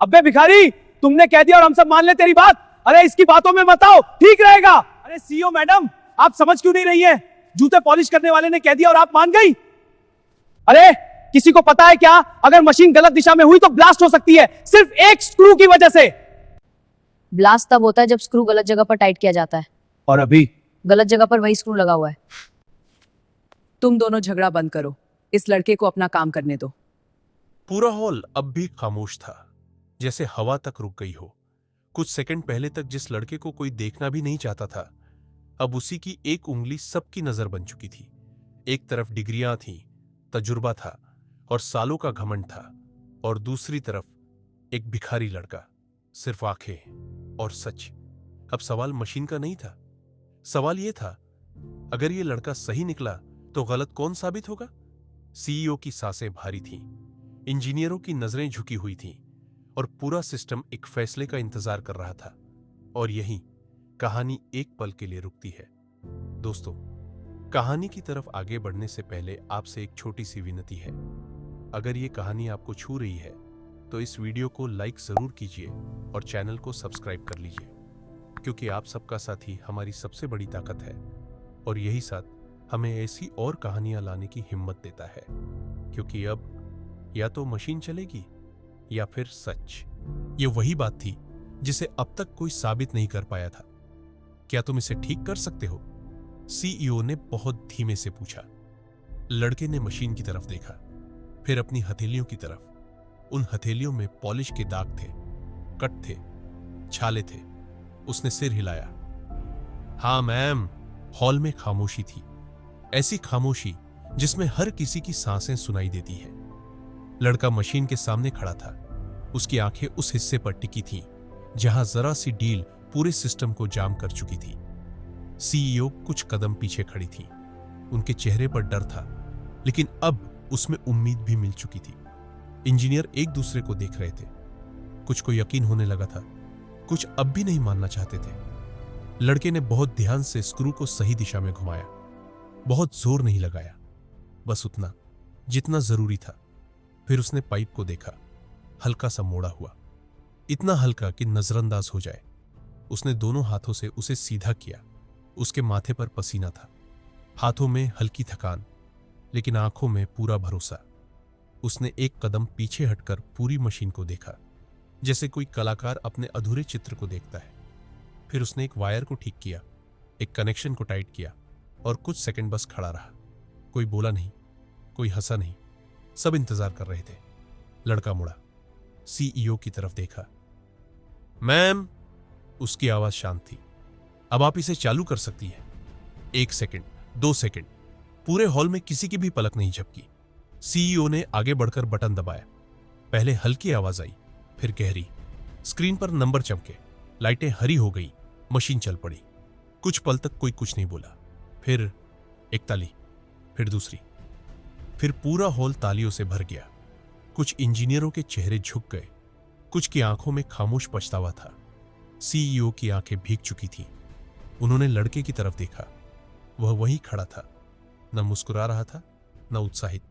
अबे भिखारी, तुमने कह दिया और हम सब मान ले तेरी बात। अरे इसकी बातों में मत आओ, ठीक रहेगा। अरे सीईओ मैडम, आप समझ क्यों नहीं रही है? जूते पॉलिश करने वाले ने कह दिया और आप मान गई। अरे किसी को पता है क्या, अगर मशीन गलत दिशा में हुई तो ब्लास्ट हो सकती है, सिर्फ एक स्क्रू की वजह से। ब्लास्ट तब होता है जब स्क्रू गलत जगह पर टाइट किया जाता है, और अभी गलत जगह पर वही स्क्रू लगा हुआ है। तुम दोनों झगड़ा बंद करो, इस लड़के को अपना काम करने दो। पूरा हॉल अब भी खामोश था, जैसे हवा तक रुक गई हो। कुछ सेकंड पहले तक जिस लड़के को कोई देखना भी नहीं चाहता था, अब उसी की एक उंगली सबकी नजर बन चुकी थी। एक तरफ डिग्रियां थीं, तजुर्बा था और सालों का घमंड था, और दूसरी तरफ एक भिखारी लड़का, सिर्फ आंखें और सच। अब सवाल मशीन का नहीं था, सवाल यह था, अगर यह लड़का सही निकला तो गलत कौन साबित होगा? सीईओ की सांसें भारी थीं, इंजीनियरों की नजरें झुकी हुई थीं, और पूरा सिस्टम एक फैसले का इंतजार कर रहा था। और यही कहानी एक पल के लिए रुकती है। दोस्तों, कहानी की तरफ आगे बढ़ने से पहले आपसे एक छोटी सी विनती है। अगर ये कहानी आपको छू रही है तो इस वीडियो को लाइक जरूर कीजिए और चैनल को सब्सक्राइब कर लीजिए, क्योंकि आप सबका साथ ही हमारी सबसे बड़ी ताकत है, और यही साथ हमें ऐसी और कहानियां लाने की हिम्मत देता है। क्योंकि अब या तो मशीन चलेगी या फिर सच। ये वही बात थी जिसे अब तक कोई साबित नहीं कर पाया था। क्या तुम इसे ठीक कर सकते हो? सीईओ ने बहुत धीमे से पूछा। लड़के ने मशीन की तरफ देखा, फिर अपनी हथेलियों की तरफ। उन हथेलियों में पॉलिश के दाग थे, कट थे, छाले थे। उसने सिर हिलाया। हाँ मैम। हॉल में खामोशी थी, ऐसी खामोशी जिसमें हर किसी की सांसें सुनाई देती है। लड़का मशीन के सामने खड़ा था, उसकी आंखें उस हिस्से पर टिकी थीं जहां जरा सी डील पूरे सिस्टम को जाम कर चुकी थी। सीईओ कुछ कदम पीछे खड़ी थी, उनके चेहरे पर डर था, लेकिन अब उसमें उम्मीद भी मिल चुकी थी। इंजीनियर एक दूसरे को देख रहे थे, कुछ को यकीन होने लगा था, कुछ अब भी नहीं मानना चाहते थे। लड़के ने बहुत ध्यान से स्क्रू को सही दिशा में घुमाया, बहुत जोर नहीं लगाया, बस उतना जितना जरूरी था। फिर उसने पाइप को देखा, हल्का सा मोड़ा हुआ, इतना हल्का कि नजरअंदाज हो जाए। उसने दोनों हाथों से उसे सीधा किया। उसके माथे पर पसीना था, हाथों में हल्की थकान, लेकिन आंखों में पूरा भरोसा। उसने एक कदम पीछे हटकर पूरी मशीन को देखा, जैसे कोई कलाकार अपने अधूरे चित्र को देखता है। फिर उसने एक वायर को ठीक किया, एक कनेक्शन को टाइट किया, और कुछ सेकंड बस खड़ा रहा। कोई बोला नहीं, कोई हंसा नहीं, सब इंतजार कर रहे थे। लड़का मुड़ा, सीईओ की तरफ देखा। मैम, उसकी आवाज शांत थी, अब आप इसे चालू कर सकती हैं। 1 सेकंड, 2 सेकंड, पूरे हॉल में किसी की भी पलक नहीं झपकी। सीईओ ने आगे बढ़कर बटन दबाया। पहले हल्की आवाज आई, फिर गहरी। स्क्रीन पर नंबर चमके, लाइटें हरी हो गई, मशीन चल पड़ी। कुछ पल तक कोई कुछ नहीं बोला। फिर एक ताली, फिर दूसरी, फिर पूरा हॉल तालियों से भर गया। कुछ इंजीनियरों के चेहरे झुक गए, कुछ की आंखों में खामोश पछतावा था। सीईओ की आंखें भीग चुकी थीं। उन्होंने लड़के की तरफ देखा, वह वहीं खड़ा था, न मुस्कुरा रहा था, न उत्साहित,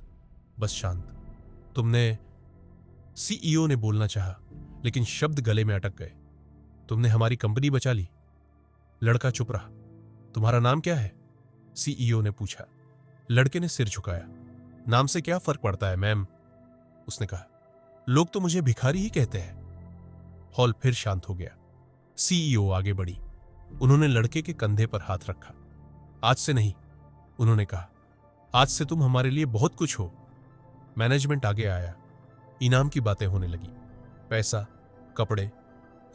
बस शांत। तुमने, सीईओ ने बोलना चाहा, लेकिन शब्द गले में अटक गए। तुमने हमारी कंपनी बचा ली। लड़का चुप रहा। तुम्हारा नाम क्या है? सीईओ ने पूछा। लड़के ने सिर झुकाया। नाम से क्या फर्क पड़ता है मैम, उसने कहा। लोग तो मुझे भिखारी ही कहते हैं। हॉल फिर शांत हो गया। सीईओ आगे बढ़ी। उन्होंने लड़के के कंधे पर हाथ रखा। आज से नहीं, उन्होंने कहा, आज से तुम हमारे लिए बहुत कुछ हो। मैनेजमेंट आगे आया, इनाम की बातें होने लगी, पैसा, कपड़े,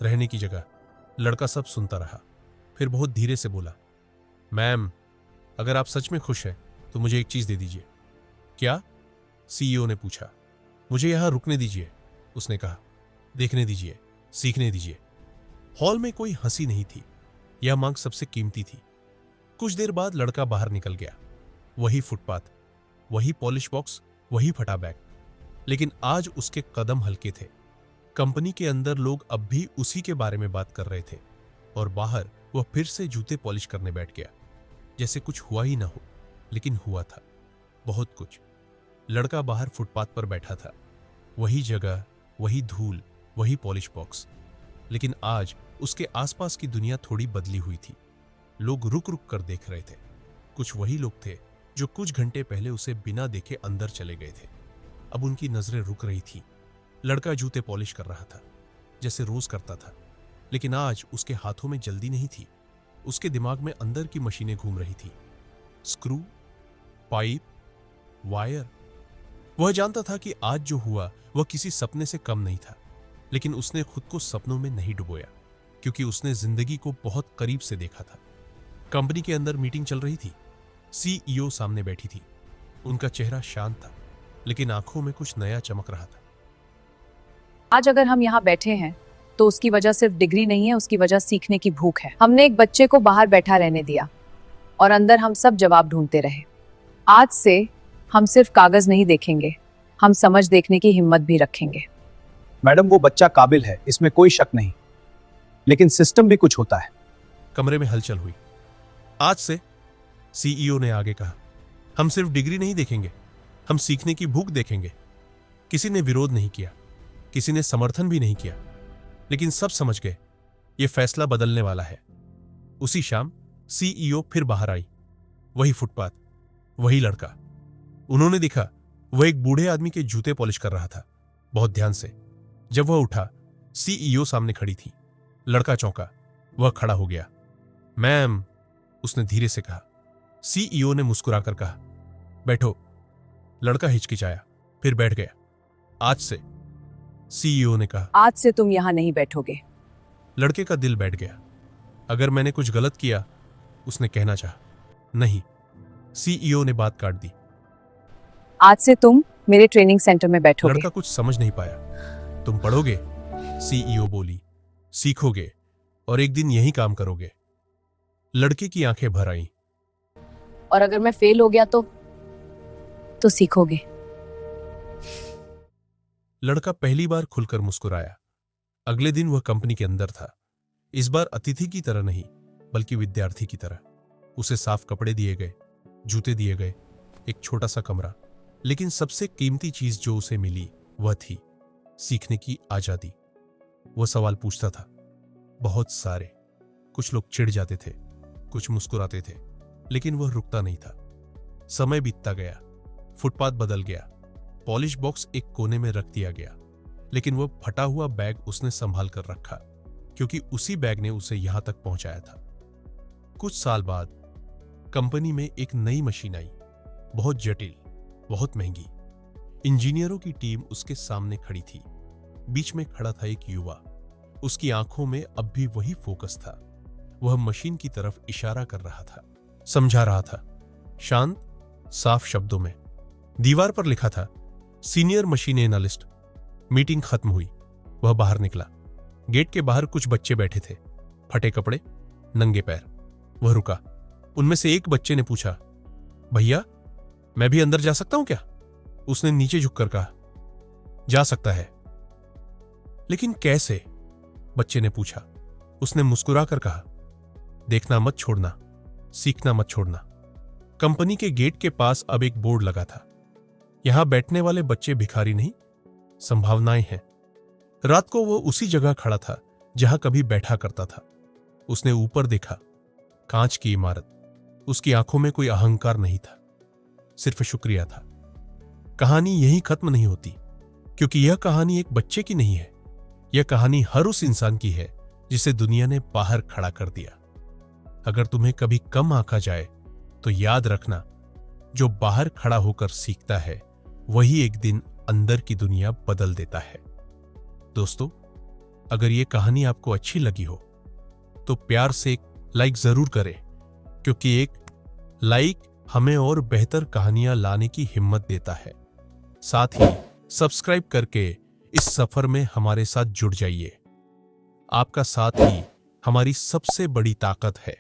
रहने की जगह। लड़का सब सुनता रहा, फिर बहुत धीरे से बोला, मैम, अगर आप सच में खुश हैं तो मुझे एक चीज दे दीजिए। क्या? सीईओ ने पूछा। मुझे यहां रुकने दीजिए, उसने कहा। देखने दीजिए, सीखने दीजिए। हॉल में कोई हंसी नहीं थी, यह मांग सबसे कीमती थी। कुछ देर बाद लड़का बाहर निकल गया। वही फुटपाथ, वही पॉलिश बॉक्स, वही फटा बैग, लेकिन आज उसके कदम हल्के थे। कंपनी के अंदर लोग अब भी उसी के बारे में बात कर रहे थे, और बाहर वह फिर से जूते पॉलिश करने बैठ गया, जैसे कुछ हुआ ही ना हो, लेकिन हुआ था बहुत कुछ। लड़का बाहर फुटपाथ पर बैठा था, वही जगह, वही धूल, वही पॉलिश बॉक्स, लेकिन आज उसके आसपास की दुनिया थोड़ी बदली हुई थी। लोग रुक रुक कर देख रहे थे। कुछ वही लोग थे जो कुछ घंटे पहले उसे बिना देखे अंदर चले गए थे। अब उनकी नजरें रुक रही थी। लड़का जूते पॉलिश कर रहा था, जैसे रोज करता था, लेकिन आज उसके हाथों में जल्दी नहीं थी। उसके दिमाग में अंदर की मशीनें घूम रही थी। Screw, pipe, wire. वह जानता था कि आज जो हुआ वह किसी सपने से कम नहीं था, लेकिन उसने खुद को सपनों में नहीं डुबोया, क्योंकि उसने जिंदगी को बहुत करीब से देखा था। कंपनी के अंदर मीटिंग चल रही थी। सीईओ सामने बैठी थी। उनका चेहरा शांत था, लेकिन आंखों में कुछ नया चमक रहा था। आज अगर हम यहाँ बैठे हैं तो उसकी वजह सिर्फ डिग्री नहीं है, उसकी वजह सीखने की भूख है। हमने एक बच्चे को बाहर बैठा रहने दिया और अंदर हम सब जवाब ढूंढते रहे। आज से हम सिर्फ कागज नहीं देखेंगे, हम समझ देखने की हिम्मत भी रखेंगे। मैडम, वो बच्चा काबिल है, इसमें कोई शक नहीं, लेकिन सिस्टम भी कुछ होता है। कमरे में हलचल हुई। आज से, सीईओ ने आगे कहा, हम सिर्फ डिग्री नहीं देखेंगे, हम सीखने की भूख देखेंगे। किसी ने विरोध नहीं किया, किसी ने समर्थन भी नहीं किया, लेकिन सब समझ गए यह फैसला बदलने वाला है। उसी शाम सीईओ फिर बाहर आई। वही फुटपाथ, वही लड़का। उन्होंने देखा वह एक बूढ़े आदमी के जूते पॉलिश कर रहा था, बहुत ध्यान से। जब वह उठा, सीईओ सामने खड़ी थी। लड़का चौंका, वह खड़ा हो गया। मैम, उसने धीरे से कहा। सीईओ ने मुस्कुराकर कहा, बैठो। लड़का हिचकिचाया, फिर बैठ गया। आज से, सीईओ ने कहा, आज से तुम यहाँ नहीं बैठोगे। लड़के का दिल बैठ गया। अगर मैंने कुछ गलत किया, उसने कहना चाहा। नहीं, सीईओ ने बात काट दी। आज से तुम मेरे ट्रेनिंग सेंटर में बैठोगे। लड़का कुछ समझ नहीं पाया। तुम पढ़ोगे? सीईओ बोली। सीखोगे और एक दिन यही काम करोगे। लड़के की आंखें भर आईं। और अगर मैं फेल हो गया तो सीखोगे। लड़का पहली बार खुलकर मुस्कुराया। अगले दिन वह कंपनी के अंदर था। इस बार अतिथि की तरह नहीं, बल्कि विद्यार्थी की तरह। उसे साफ कपड़े दिए गए, जूते दिए गए, एक छोटा सा कमरा। लेकिन सबसे कीमती चीज जो उसे मिली वह थी सीखने की आजादी। वह सवाल पूछता था, बहुत सारे। कुछ लोग चिढ़ जाते थे, कुछ मुस्कुराते थे, लेकिन वह रुकता नहीं था। समय बीतता गया, फुटपाथ बदल गया, पॉलिश बॉक्स एक कोने में रख दिया गया, लेकिन वह फटा हुआ बैग उसने संभाल कर रखा, क्योंकि उसी बैग ने उसे यहां तक पहुंचाया था। कुछ साल बाद कंपनी में एक नई मशीन आई, बहुत जटिल, बहुत महंगी। इंजीनियरों की टीम उसके सामने खड़ी थी। बीच में खड़ा था एक युवा। उसकी आंखों में अब भी वही फोकस था। वह मशीन की तरफ इशारा कर रहा था, समझा रहा था, शांत, साफ शब्दों में। दीवार पर लिखा था, सीनियर मशीन एनालिस्ट। मीटिंग खत्म हुई। वह बाहर निकला। गेट के बाहर कुछ बच्चे बैठे थे, फटे कपड़े, नंगे पैर। वह रुका। उनमें से एक बच्चे ने पूछा, भैया, मैं भी अंदर जा सकता हूं क्या? उसने नीचे झुककर कहा, जा सकता है। लेकिन कैसे? बच्चे ने पूछा। उसने मुस्कुराकर कहा, देखना मत छोड़ना, सीखना मत छोड़ना। कंपनी के गेट के पास अब एक बोर्ड लगा था, यहां बैठने वाले बच्चे भिखारी नहीं, संभावनाएं हैं। रात को वो उसी जगह खड़ा था जहां कभी बैठा करता था। उसने ऊपर देखा, कांच की इमारत। उसकी आंखों में कोई अहंकार नहीं था, सिर्फ शुक्रिया था। कहानी यहीं खत्म नहीं होती, क्योंकि यह कहानी एक बच्चे की नहीं है। यह कहानी हर उस इंसान की है जिसे दुनिया ने बाहर खड़ा कर दिया। अगर तुम्हें कभी कम आंका जाए तो याद रखना, जो बाहर खड़ा होकर सीखता है वही एक दिन अंदर की दुनिया बदल देता है। दोस्तों, अगर यह कहानी आपको अच्छी लगी हो तो प्यार से एक लाइक जरूर करें, क्योंकि एक लाइक हमें और बेहतर कहानियां लाने की हिम्मत देता है। साथ ही सब्सक्राइब करके इस सफर में हमारे साथ जुड़ जाइए। आपका साथ ही हमारी सबसे बड़ी ताकत है।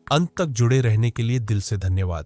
अंत तक जुड़े रहने के लिए दिल से धन्यवाद।